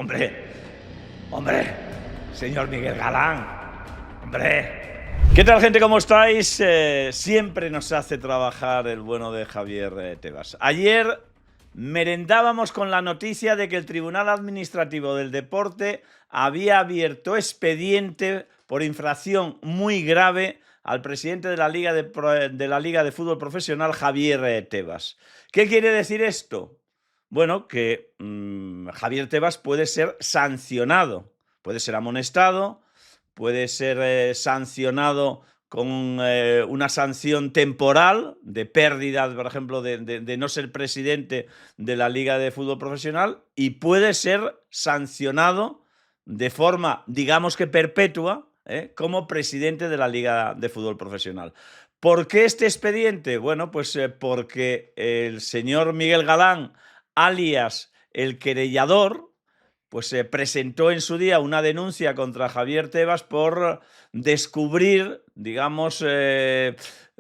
Hombre, hombre, señor Miguel Galán, hombre. ¿Qué tal, gente? ¿Cómo estáis? Siempre nos hace trabajar el bueno de Javier Tebas. Ayer merendábamos con la noticia de que el Tribunal Administrativo del Deporte había abierto expediente por infracción muy grave al presidente de la Liga de Fútbol Profesional, Javier Tebas. ¿Qué quiere decir esto? Bueno, que Javier Tebas puede ser sancionado, puede ser amonestado, puede ser sancionado con una sanción temporal de pérdida, por ejemplo, de no ser presidente de la Liga de Fútbol Profesional, y puede ser sancionado de forma, digamos que perpetua, como presidente de la Liga de Fútbol Profesional. ¿Por qué este expediente? Bueno, pues porque el señor Miguel Galán, alias el querellador, pues presentó en su día una denuncia contra Javier Tebas por descubrir, digamos,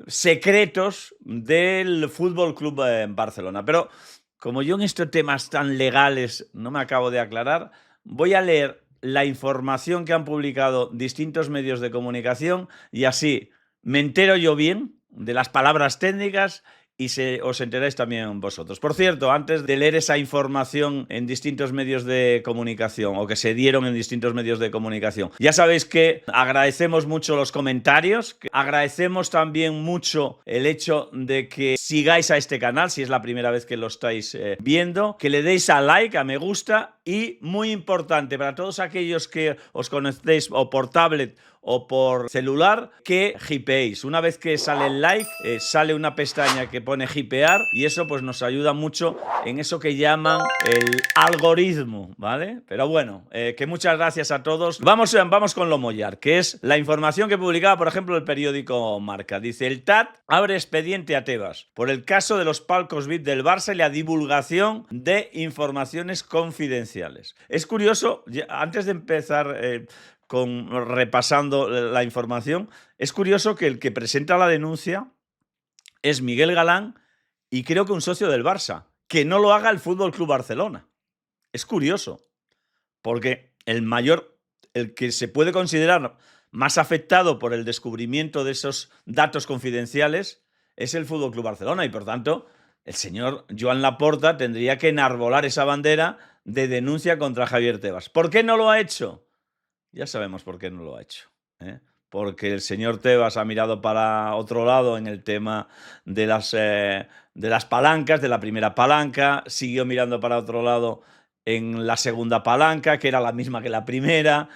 secretos del Fútbol Club Barcelona. Pero como yo en estos temas tan legales no me acabo de aclarar, voy a leer la información que han publicado distintos medios de comunicación y así me entero yo bien de las palabras técnicas y os enteráis también vosotros. Por cierto, antes de leer esa información en distintos medios de comunicación, o que se dieron en distintos medios de comunicación, ya sabéis que agradecemos mucho los comentarios, que agradecemos también mucho el hecho de que sigáis a este canal, si es la primera vez que lo estáis viendo, que le deis a like, a me gusta, y muy importante para todos aquellos que os conectéis o por tablet o por celular, que hipeéis. Una vez que sale el like, sale una pestaña que pone hipear y eso pues nos ayuda mucho en eso que llaman el algoritmo, ¿vale? Pero bueno, que muchas gracias a todos. Vamos con lo mollar, que es la información que publicaba, por ejemplo, el periódico Marca. Dice: el TAT abre expediente a Tebas por el caso de los palcos VIP del Barça y la divulgación de informaciones confidenciales. Es curioso, antes de empezar repasando la información, es curioso que el que presenta la denuncia es Miguel Galán y creo que un socio del Barça, que no lo haga el Fútbol Club Barcelona. Es curioso, porque el que se puede considerar más afectado por el descubrimiento de esos datos confidenciales es el Fútbol Club Barcelona y por tanto el señor Joan Laporta tendría que enarbolar esa bandera de denuncia contra Javier Tebas. ¿Por qué no lo ha hecho? Ya sabemos por qué no lo ha hecho, ¿eh? Porque el señor Tebas ha mirado para otro lado en el tema de las palancas, de la primera palanca, siguió mirando para otro lado en la segunda palanca, que era la misma que la primera,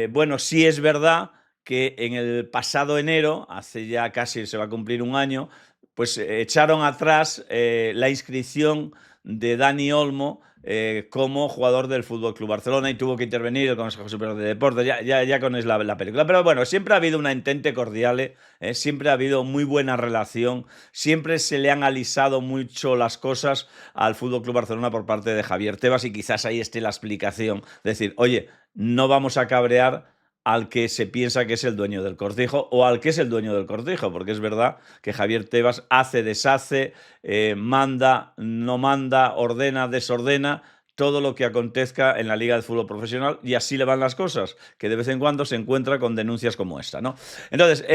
bueno, sí es verdad que en el pasado enero, hace ya casi se va a cumplir un año, pues echaron atrás la inscripción de Dani Olmo como jugador del Fútbol Club Barcelona y tuvo que intervenir el Consejo Superior de Deportes, ya con la película. Pero bueno, siempre ha habido una entente cordial, siempre ha habido muy buena relación, siempre se le han alisado mucho las cosas al Fútbol Club Barcelona por parte de Javier Tebas y quizás ahí esté la explicación. Decir, oye, no vamos a cabrear al que se piensa que es el dueño del cortijo o al que es el dueño del cortijo, porque es verdad que Javier Tebas hace, deshace, manda, no manda, ordena, desordena, todo lo que acontezca en la Liga de Fútbol Profesional y así le van las cosas, que de vez en cuando se encuentra con denuncias como esta, ¿no? Entonces,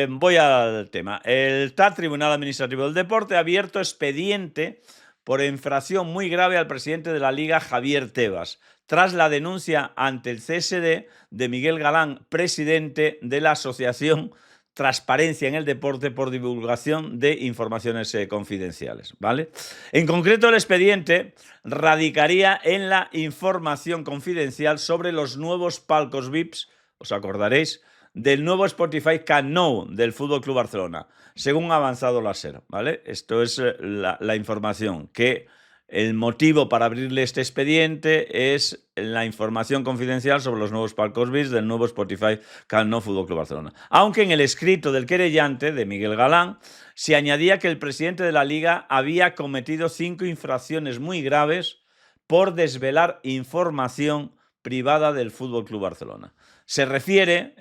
voy al tema. El TAD, Tribunal Administrativo del Deporte, ha abierto expediente por infracción muy grave al presidente de la Liga, Javier Tebas, tras la denuncia ante el CSD de Miguel Galán, presidente de la Asociación Transparencia en el Deporte por divulgación de informaciones confidenciales, ¿vale? En concreto, el expediente radicaría en la información confidencial sobre los nuevos palcos VIPs, os acordaréis, del nuevo Spotify Camp Nou del Fútbol Club Barcelona, según ha avanzado la SER, ¿vale? Esto es la información, que el motivo para abrirle este expediente es la información confidencial sobre los nuevos palcos VIPs del nuevo Spotify Camp Nou Fútbol Club Barcelona. Aunque en el escrito del querellante, de Miguel Galán, se añadía que el presidente de la Liga había cometido 5 infracciones muy graves por desvelar información privada del Fútbol Club Barcelona. Se refiere,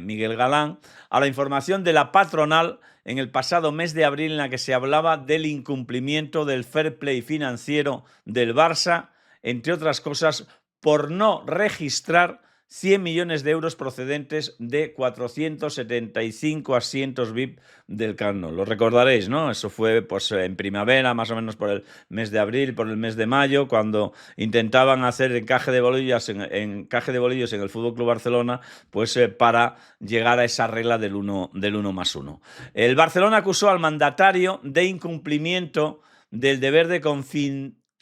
Miguel Galán, a la información de la patronal en el pasado mes de abril en la que se hablaba del incumplimiento del fair play financiero del Barça entre otras cosas, por no registrar 100 millones de euros procedentes de 475 asientos VIP del Camp Nou. Lo recordaréis, ¿no? Eso fue pues, en primavera, más o menos por el mes de abril, por el mes de mayo, cuando intentaban hacer encaje de bolillos en el Fútbol Club Barcelona, pues para llegar a esa regla del 1+1. El Barcelona acusó al mandatario de incumplimiento del deber de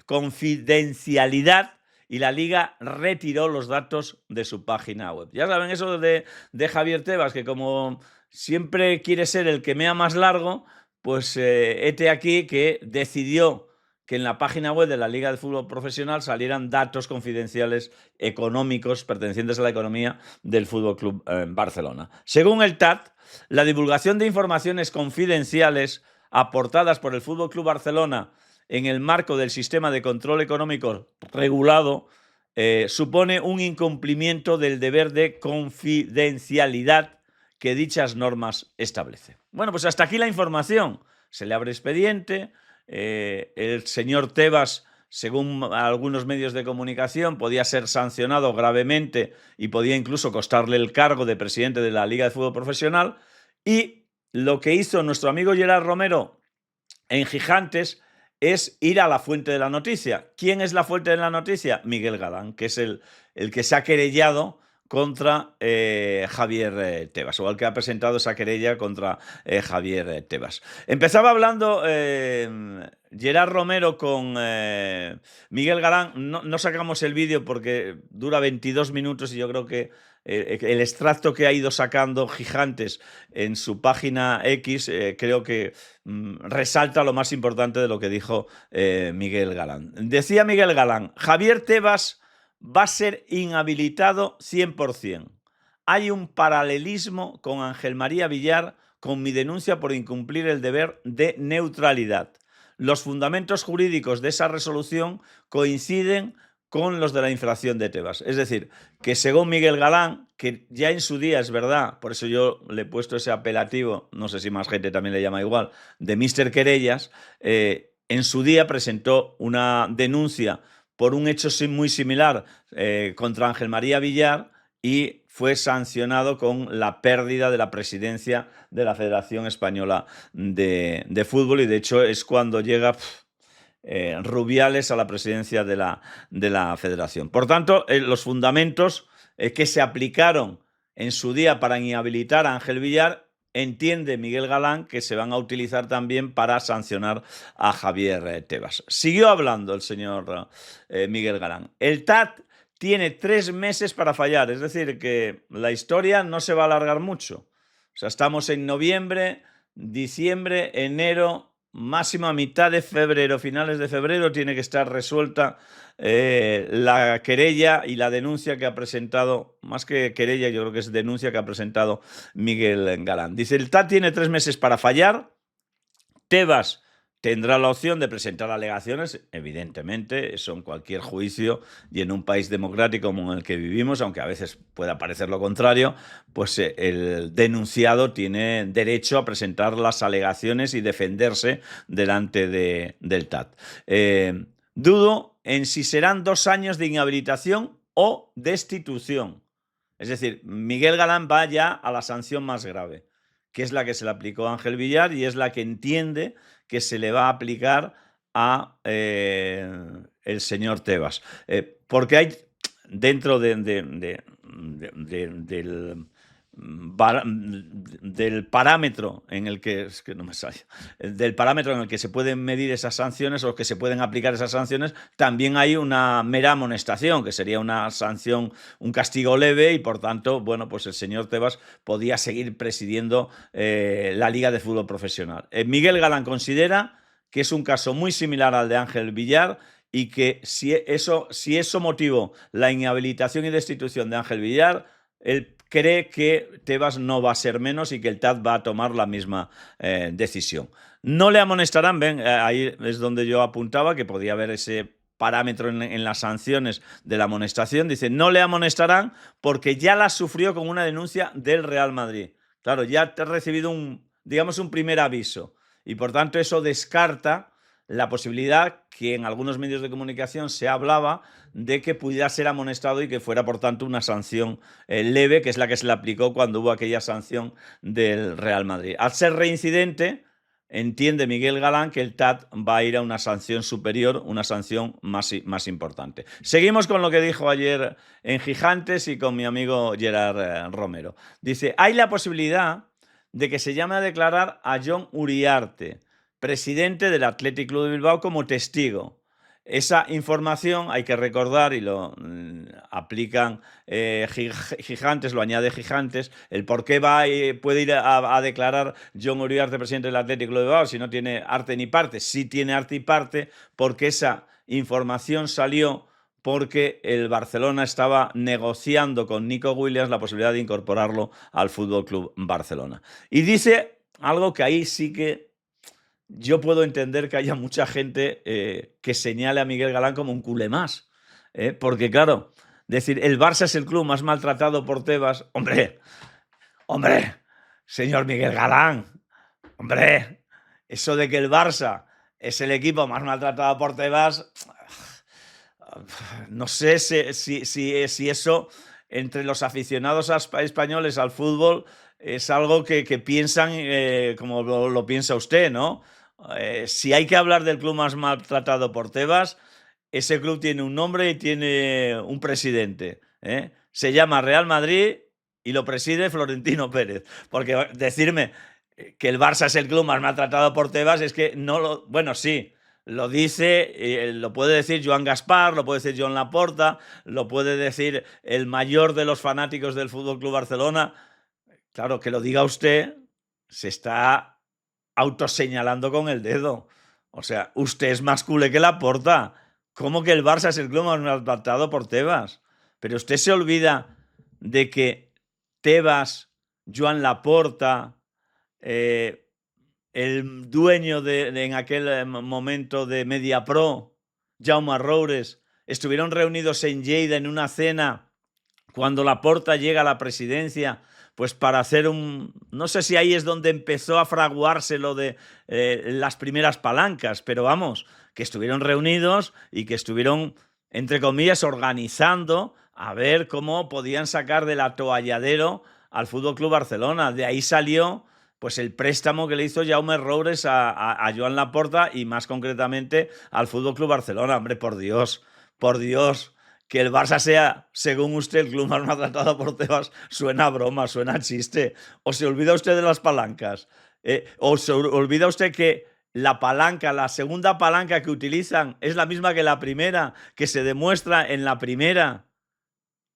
confidencialidad y la Liga retiró los datos de su página web. Ya saben eso de Javier Tebas, que como siempre quiere ser el que mea más largo, pues hete aquí que decidió que en la página web de la Liga de Fútbol Profesional salieran datos confidenciales económicos pertenecientes a la economía del Fútbol Club Barcelona. Según el TAT, la divulgación de informaciones confidenciales aportadas por el Fútbol Club Barcelona en el marco del sistema de control económico regulado supone un incumplimiento del deber de confidencialidad que dichas normas establecen. Bueno, pues hasta aquí la información. Se le abre expediente. El señor Tebas, según algunos medios de comunicación, podía ser sancionado gravemente y podía incluso costarle el cargo de presidente de la Liga de Fútbol Profesional. Y lo que hizo nuestro amigo Gerard Romero en Gigantes es ir a la fuente de la noticia. ¿Quién es la fuente de la noticia? Miguel Galán, que es el que se ha querellado contra Javier Tebas, o el que ha presentado esa querella contra Javier Tebas. Empezaba hablando Gerard Romero con Miguel Galán. No sacamos el vídeo porque dura 22 minutos y yo creo que el extracto que ha ido sacando Gigantes en su página X creo que resalta lo más importante de lo que dijo Miguel Galán. Decía Miguel Galán: Javier Tebas va a ser inhabilitado 100%. Hay un paralelismo con Ángel María Villar con mi denuncia por incumplir el deber de neutralidad. Los fundamentos jurídicos de esa resolución coinciden con los de la infracción de Tebas. Es decir, que según Miguel Galán, que ya en su día, es verdad, por eso yo le he puesto ese apelativo, no sé si más gente también le llama igual, de Mr. Querellas, en su día presentó una denuncia por un hecho muy similar contra Ángel María Villar y fue sancionado con la pérdida de la presidencia de la Federación Española de Fútbol, y de hecho es cuando llega Rubiales a la presidencia de la Federación. Por tanto, los fundamentos que se aplicaron en su día para inhabilitar a Ángel Villar, entiende Miguel Galán que se van a utilizar también para sancionar a Javier Tebas. Siguió hablando el señor Miguel Galán. El TAT tiene 3 meses para fallar, es decir, que la historia no se va a alargar mucho. O sea, estamos en noviembre, diciembre, enero, máximo a mitad de febrero, finales de febrero, tiene que estar resuelta la querella y la denuncia que ha presentado, más que querella, yo creo que es denuncia que ha presentado Miguel Galán. Dice: el TAT tiene 3 meses para fallar. Tebas tendrá la opción de presentar alegaciones, evidentemente, eso en cualquier juicio y en un país democrático como en el que vivimos, aunque a veces pueda parecer lo contrario, pues el denunciado tiene derecho a presentar las alegaciones y defenderse delante del TAT. Dudo en si serán 2 años de inhabilitación o destitución. Es decir, Miguel Galán va ya a la sanción más grave, que es la que se le aplicó a Ángel Villar y es la que entiende que se le va a aplicar a el señor Tebas. Porque hay dentro del parámetro en el que, es que no me sale, del parámetro en el que se pueden medir esas sanciones o que se pueden aplicar esas sanciones, también hay una mera amonestación, que sería una sanción, un castigo leve, y por tanto, bueno, pues el señor Tebas podía seguir presidiendo la Liga de Fútbol Profesional. Miguel Galán considera que es un caso muy similar al de Ángel Villar y que si eso motivó la inhabilitación y destitución de Ángel Villar, él cree que Tebas no va a ser menos y que el TAT va a tomar la misma decisión. No le amonestarán, ven, ahí es donde yo apuntaba que podía haber ese parámetro en las sanciones de la amonestación. Dice: no le amonestarán porque ya la sufrió con una denuncia del Real Madrid. Claro, ya te ha recibido un primer aviso y por tanto eso descarta la posibilidad que en algunos medios de comunicación se hablaba de que pudiera ser amonestado y que fuera, por tanto, una sanción leve, que es la que se le aplicó cuando hubo aquella sanción del Real Madrid. Al ser reincidente, entiende Miguel Galán que el TAT va a ir a una sanción superior, una sanción más importante. Seguimos con lo que dijo ayer en Gigantes y con mi amigo Gerard Romero. Dice, hay la posibilidad de que se llame a declarar a Jon Uriarte, presidente del Athletic Club de Bilbao, como testigo. Esa información hay que recordar, y lo aplican Gigantes, lo añade Gigantes, el por qué puede ir a declarar Jon Uriarte, presidente del Athletic Club de Bilbao, si no tiene arte ni parte. Sí tiene arte y parte, porque esa información salió porque el Barcelona estaba negociando con Nico Williams la posibilidad de incorporarlo al Fútbol Club Barcelona. Y dice algo que ahí sí que yo puedo entender que haya mucha gente que señale a Miguel Galán como un culé más. Porque, claro, decir el Barça es el club más maltratado por Tebas, hombre, señor Miguel Galán, hombre, eso de que el Barça es el equipo más maltratado por Tebas, no sé si eso entre los aficionados españoles al fútbol es algo que piensan como lo piensa usted, ¿no? Si hay que hablar del club más maltratado por Tebas, ese club tiene un nombre y tiene un presidente. Se llama Real Madrid y lo preside Florentino Pérez. Porque decirme que el Barça es el club más maltratado por Tebas es que no lo... Bueno, sí, lo dice, lo puede decir Joan Gaspar, lo puede decir Joan Laporta, lo puede decir el mayor de los fanáticos del Fútbol Club Barcelona. Claro, que lo diga usted, se está autoseñalando con el dedo. O sea, usted es más culé que Laporta. ¿Cómo que el Barça es el club más maltratado por Tebas? Pero usted se olvida de que Tebas, Joan Laporta, el dueño en aquel momento de Mediapro, Jaume Roures, estuvieron reunidos en Lleida en una cena cuando Laporta llega a la presidencia, pues para hacer no sé si ahí es donde empezó a fraguarse lo de las primeras palancas, pero vamos, que estuvieron reunidos y que estuvieron, entre comillas, organizando a ver cómo podían sacar del atoalladero al Fútbol Club Barcelona. De ahí salió pues el préstamo que le hizo Jaume Roures a Joan Laporta y más concretamente al Fútbol Club Barcelona. Hombre, por Dios, que el Barça sea, según usted, el club más maltratado por Tebas, suena a broma, suena a chiste. ¿O se olvida usted de las palancas? ¿O se olvida usted que la palanca, la segunda palanca que utilizan es la misma que la primera, que se demuestra en la primera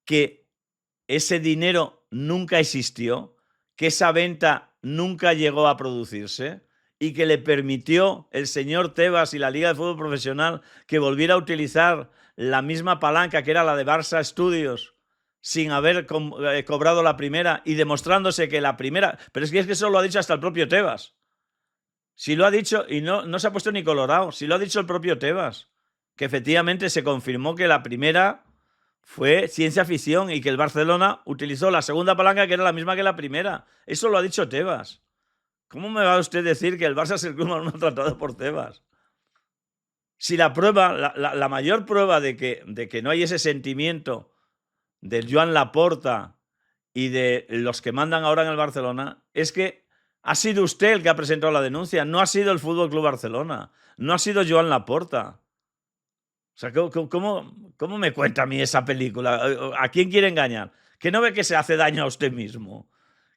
que ese dinero nunca existió, que esa venta nunca llegó a producirse y que le permitió el señor Tebas y la Liga de Fútbol Profesional que volviera a utilizar la misma palanca que era la de Barça Studios sin haber cobrado la primera y demostrándose que la primera... Pero es que eso lo ha dicho hasta el propio Tebas. Si lo ha dicho, y no se ha puesto ni colorado, si lo ha dicho el propio Tebas, que efectivamente se confirmó que la primera fue ciencia ficción y que el Barcelona utilizó la segunda palanca que era la misma que la primera. Eso lo ha dicho Tebas. ¿Cómo me va usted a decir que el Barça es el club más maltratado por Tebas? Si la prueba, la mayor prueba de que no hay ese sentimiento del Joan Laporta y de los que mandan ahora en el Barcelona es que ha sido usted el que ha presentado la denuncia, no ha sido el Fútbol Club Barcelona, no ha sido Joan Laporta. O sea, ¿cómo me cuenta a mí esa película? ¿A quién quiere engañar? ¿Que no ve que se hace daño a usted mismo?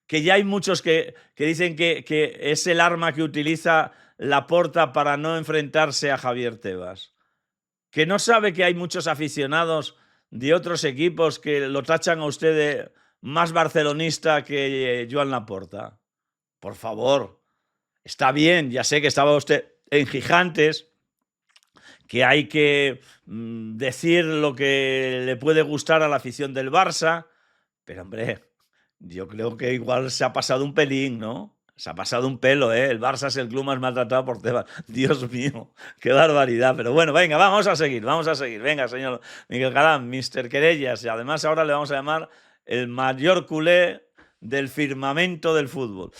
Que ya hay muchos que dicen que es el arma que utiliza Laporta para no enfrentarse a Javier Tebas. Que no sabe que hay muchos aficionados de otros equipos que lo tachan a usted de más barcelonista que Joan Laporta. Por favor, está bien, ya sé que estaba usted en Gigantes, que hay que decir lo que le puede gustar a la afición del Barça, pero hombre, yo creo que igual se ha pasado un pelín, ¿no? Se ha pasado un pelo, ¿eh? El Barça es el club más maltratado por Tebas. Dios mío, qué barbaridad. Pero bueno, venga, vamos a seguir. Venga, señor Miguel Galán, Mr. Querellas. Y además ahora le vamos a llamar el mayor culé del firmamento del fútbol.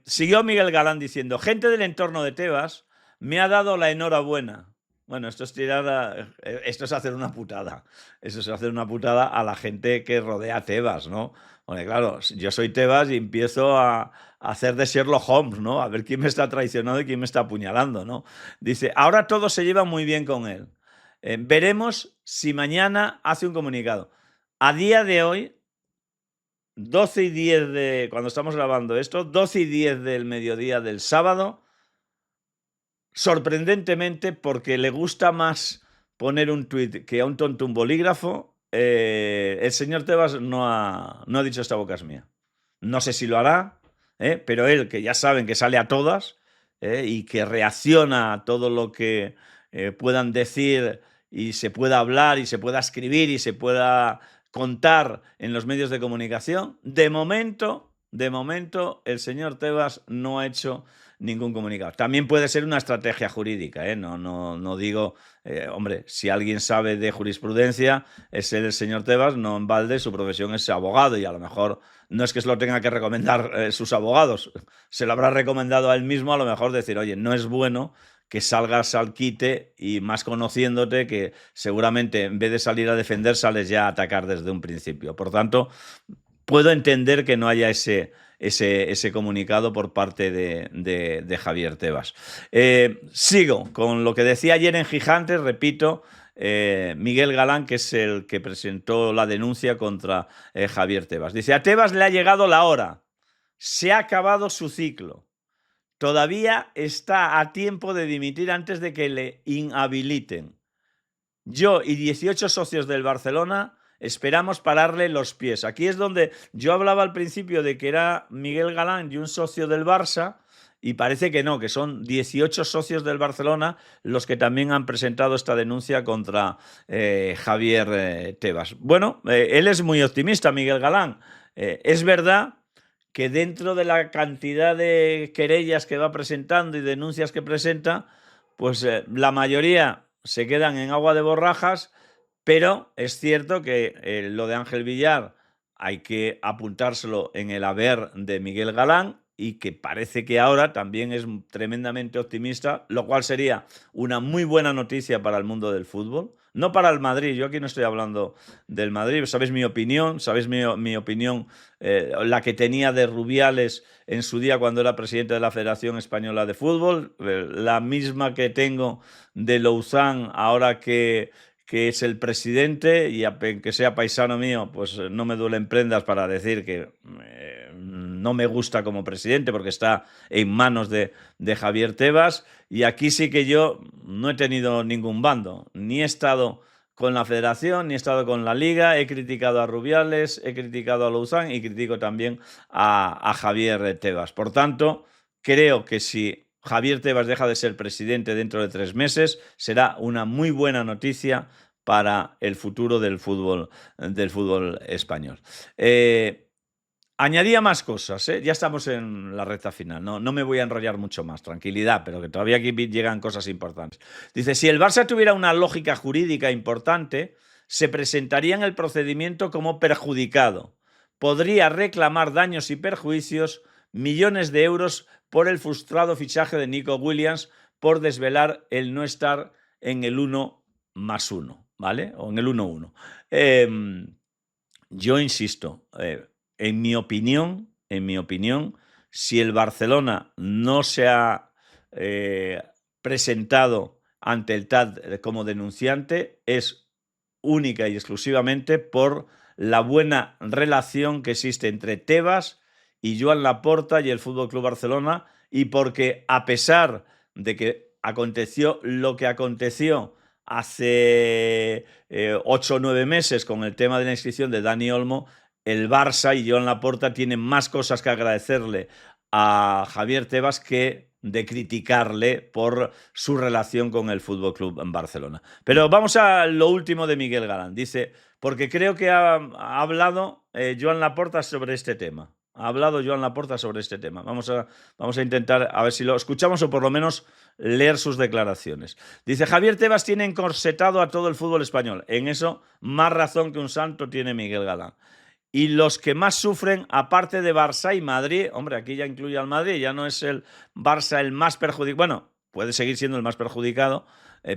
Siguió Miguel Galán diciendo, gente del entorno de Tebas me ha dado la enhorabuena. Bueno, esto es esto es hacer una putada. Eso es hacer una putada a la gente que rodea a Tebas, ¿no? Porque claro, yo soy Tebas y empiezo a hacer de Sherlock Holmes, ¿no? A ver quién me está traicionando y quién me está apuñalando, ¿no? Dice, ahora todo se lleva muy bien con él. Veremos si mañana hace un comunicado. A día de hoy, 12:10 cuando estamos grabando esto, 12:10 del mediodía del sábado, sorprendentemente, porque le gusta más poner un tuit que a un tonto un bolígrafo, el señor Tebas no ha dicho esta boca es mía. No sé si lo hará, pero él, que ya saben que sale a todas y que reacciona a todo lo que puedan decir y se pueda hablar y se pueda escribir y se pueda contar en los medios de comunicación, de momento, el señor Tebas no ha hecho ningún comunicado. También puede ser una estrategia jurídica, ¿eh? No digo, hombre, si alguien sabe de jurisprudencia, es el señor Tebas, no en balde, su profesión es abogado y a lo mejor no es que se lo tenga que recomendar sus abogados, se lo habrá recomendado a él mismo, a lo mejor decir, oye, no es bueno que salgas al quite y más conociéndote que seguramente en vez de salir a defender sales ya a atacar desde un principio. Por tanto, puedo entender que no haya ese comunicado por parte de Javier Tebas. Sigo con lo que decía ayer en Gigantes, repito, Miguel Galán, que es el que presentó la denuncia contra Javier Tebas. Dice, a Tebas le ha llegado la hora, se ha acabado su ciclo. Todavía está a tiempo de dimitir antes de que le inhabiliten. Yo y 18 socios del Barcelona esperamos pararle los pies. Aquí es donde yo hablaba al principio de que era Miguel Galán y un socio del Barça, y parece que no, que son 18 socios del Barcelona los que también han presentado esta denuncia contra Javier Tebas. Bueno, él es muy optimista, Miguel Galán. Es verdad que dentro de la cantidad de querellas que va presentando y denuncias que presenta, pues la mayoría se quedan en agua de borrajas, pero es cierto que lo de Ángel Villar hay que apuntárselo en el haber de Miguel Galán y que parece que ahora también es tremendamente optimista, lo cual sería una muy buena noticia para el mundo del fútbol. No para el Madrid, yo aquí no estoy hablando del Madrid, sabéis mi opinión, mi opinión, la que tenía de Rubiales en su día cuando era presidente de la Federación Española de Fútbol, la misma que tengo de Louzán ahora que es el presidente, y aunque sea paisano mío, pues no me duelen prendas para decir que no me gusta como presidente porque está en manos de Javier Tebas, y aquí sí que yo no he tenido ningún bando, ni he estado con la federación, ni he estado con la liga, he criticado a Rubiales, he criticado a Louzán y critico también a Javier Tebas. Por tanto, creo que si Javier Tebas deja de ser presidente dentro de 3 meses, será una muy buena noticia para el futuro del fútbol español. Añadía más cosas, ya estamos en la recta final, no me voy a enrollar mucho más, tranquilidad, pero que todavía aquí llegan cosas importantes. Dice, si el Barça tuviera una lógica jurídica importante, se presentaría en el procedimiento como perjudicado. Podría reclamar daños y perjuicios, millones de euros por el frustrado fichaje de Nico Williams por desvelar el no estar en el 1+1, ¿vale? O en el 1-1. Yo insisto, en mi opinión, si el Barcelona no se ha presentado ante el TAD como denunciante, es única y exclusivamente por la buena relación que existe entre Tebas y Joan Laporta y el FC Barcelona, y porque a pesar de que aconteció lo que aconteció hace 8 o 9 meses con el tema de la inscripción de Dani Olmo, el Barça y Joan Laporta tienen más cosas que agradecerle a Javier Tebas que de criticarle por su relación con el FC Barcelona. Pero vamos a lo último de Miguel Galán. Dice, porque creo que ha hablado Joan Laporta sobre este tema. Vamos a intentar a ver si lo escuchamos o por lo menos leer sus declaraciones. Dice, Javier Tebas tiene encorsetado a todo el fútbol español. En eso, más razón que un santo tiene Miguel Galán. Y los que más sufren, aparte de Barça y Madrid, hombre, aquí ya incluye al Madrid, ya no es el Barça el más perjudicado. Bueno, puede seguir siendo el más perjudicado,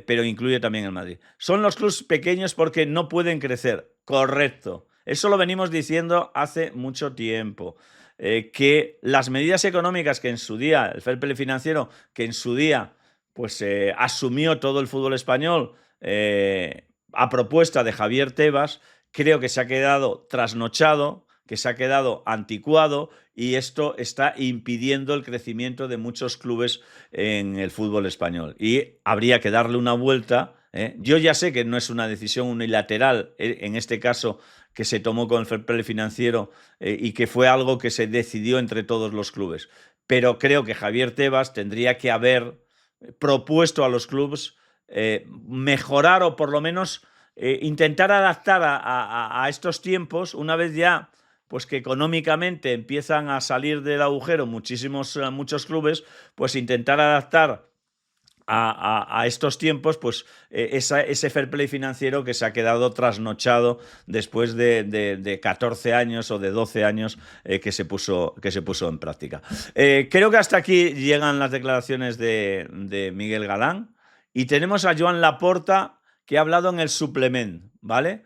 pero incluye también el Madrid. Son los clubes pequeños porque no pueden crecer. Correcto. Eso lo venimos diciendo hace mucho tiempo. Que las medidas económicas que en su día, el fair play financiero, que en su día pues asumió todo el fútbol español a propuesta de Javier Tebas, creo que se ha quedado trasnochado, que se ha quedado anticuado, y esto está impidiendo el crecimiento de muchos clubes en el fútbol español. Y habría que darle una vuelta. Yo ya sé que no es una decisión unilateral, en este caso que se tomó con el fair play financiero y que fue algo que se decidió entre todos los clubes. Pero creo que Javier Tebas tendría que haber propuesto a los clubes mejorar o por lo menos intentar adaptar a estos tiempos, una vez ya pues que económicamente empiezan a salir del agujero muchos clubes, pues intentar adaptar a estos tiempos, pues ese fair play financiero que se ha quedado trasnochado después de 14 años o de 12 años que se puso en práctica. Creo que hasta aquí llegan las declaraciones de Miguel Galán, y tenemos a Joan Laporta, que ha hablado en el suplemento, ¿vale?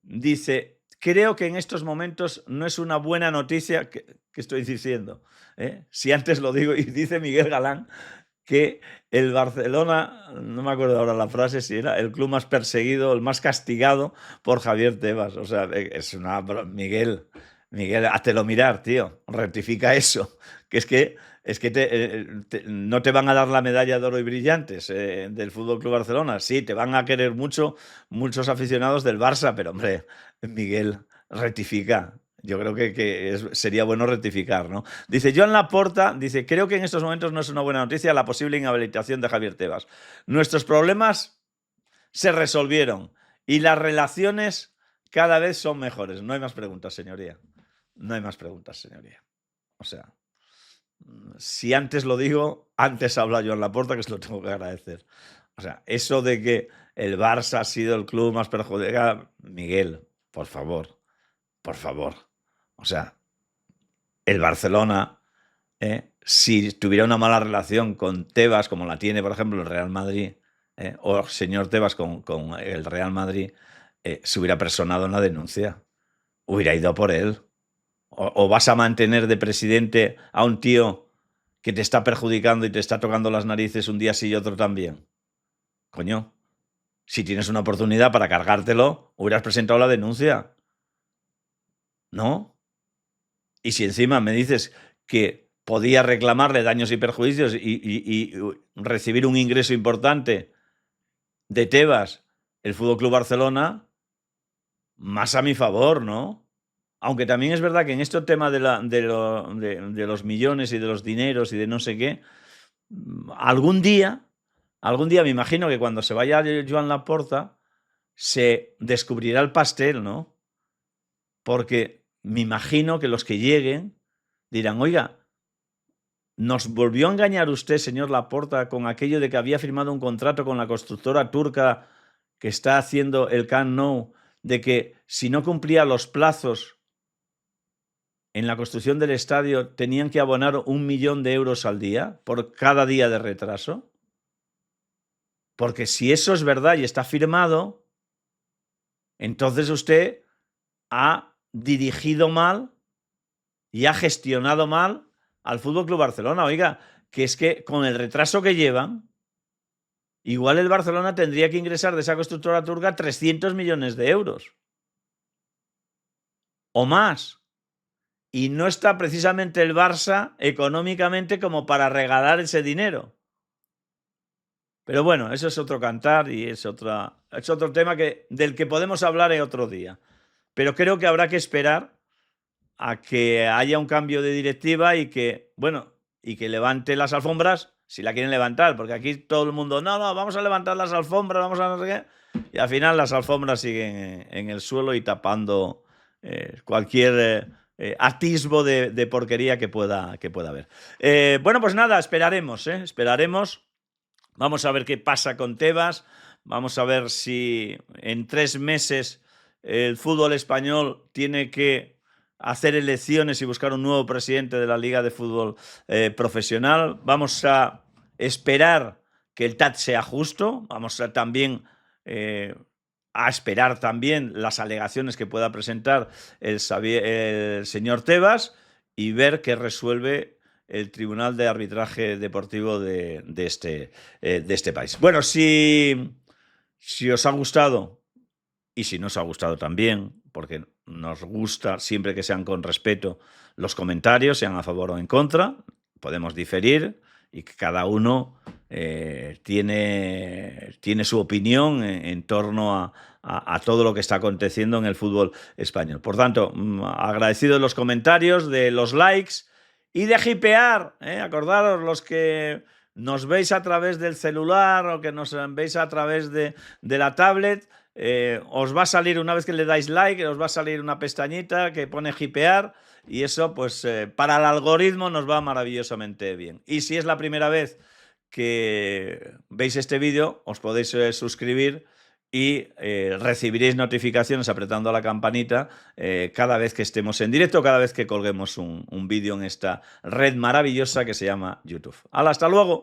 Dice: creo que en estos momentos no es una buena noticia, que estoy diciendo, si antes lo digo, y dice Miguel Galán que el Barcelona, no me acuerdo ahora la frase, si era el club más perseguido, el más castigado por Javier Tebas. O sea, es una... Miguel, háztelo mirar, tío, rectifica eso, que no te van a dar la medalla de oro y brillantes del Fútbol Club Barcelona. Sí, te van a querer muchos aficionados del Barça, pero hombre, Miguel, rectifica. Yo creo que sería bueno rectificar, ¿no? Dice Joan Laporta, dice: creo que en estos momentos no es una buena noticia la posible inhabilitación de Javier Tebas. Nuestros problemas se resolvieron y las relaciones cada vez son mejores. No hay más preguntas, señoría. No hay más preguntas, señoría. O sea, si antes lo digo, antes habla Joan Laporta, que se lo tengo que agradecer. O sea, eso de que el Barça ha sido el club más perjudicado, Miguel, por favor, por favor. O sea, el Barcelona, si tuviera una mala relación con Tebas, como la tiene, por ejemplo, el Real Madrid, o el señor Tebas con el Real Madrid, se hubiera personado en la denuncia. Hubiera ido por él. O vas a mantener de presidente a un tío que te está perjudicando y te está tocando las narices un día sí y otro también. Coño, si tienes una oportunidad para cargártelo, hubieras presentado la denuncia. ¿No? Y si encima me dices que podía reclamarle daños y perjuicios y recibir un ingreso importante de Tebas, el Fútbol Club Barcelona, más a mi favor, ¿no? Aunque también es verdad que en este tema de los millones y de los dineros y de no sé qué, algún día me imagino que cuando se vaya Joan Laporta se descubrirá el pastel, ¿no? Porque me imagino que los que lleguen dirán: oiga, ¿nos volvió a engañar usted, señor Laporta, con aquello de que había firmado un contrato con la constructora turca que está haciendo el Camp Nou, de que si no cumplía los plazos en la construcción del estadio tenían que abonar 1 millón de euros al día por cada día de retraso? Porque si eso es verdad y está firmado, entonces usted ha dirigido mal y ha gestionado mal al Fútbol Club Barcelona. Oiga, que es que con el retraso que llevan, igual el Barcelona tendría que ingresar de esa constructora turca 300 millones de euros o más. Y no está precisamente el Barça económicamente como para regalar ese dinero. Pero bueno, eso es otro cantar y es otro tema del que podemos hablar en otro día. Pero creo que habrá que esperar a que haya un cambio de directiva y que levante las alfombras, si la quieren levantar, porque aquí todo el mundo, no, vamos a levantar las alfombras, vamos a no sé qué, y al final las alfombras siguen en el suelo y tapando cualquier atisbo de porquería que pueda haber. Bueno, pues nada, esperaremos. Vamos a ver qué pasa con Tebas, vamos a ver si en 3 meses el fútbol español tiene que hacer elecciones y buscar un nuevo presidente de la Liga de Fútbol Profesional. Vamos a esperar que el TAT sea justo, vamos a también a esperar también las alegaciones que pueda presentar el señor Tebas y ver qué resuelve el Tribunal de Arbitraje Deportivo de este país. Bueno, si os ha gustado y si no os ha gustado también, porque nos gusta siempre que sean con respeto los comentarios, sean a favor o en contra, podemos diferir y que cada uno tiene su opinión en torno a todo lo que está aconteciendo en el fútbol español. Por tanto, agradecido de los comentarios, de los likes y de hipear. Acordaros, los que nos veis a través del celular o que nos veis a través de la tablet, os va a salir, una vez que le dais like, os va a salir una pestañita que pone hipear y eso pues para el algoritmo nos va maravillosamente bien. Y si es la primera vez que veis este vídeo, os podéis suscribir y recibiréis notificaciones apretando la campanita cada vez que estemos en directo, cada vez que colguemos un vídeo en esta red maravillosa que se llama YouTube. ¡Hala, hasta luego!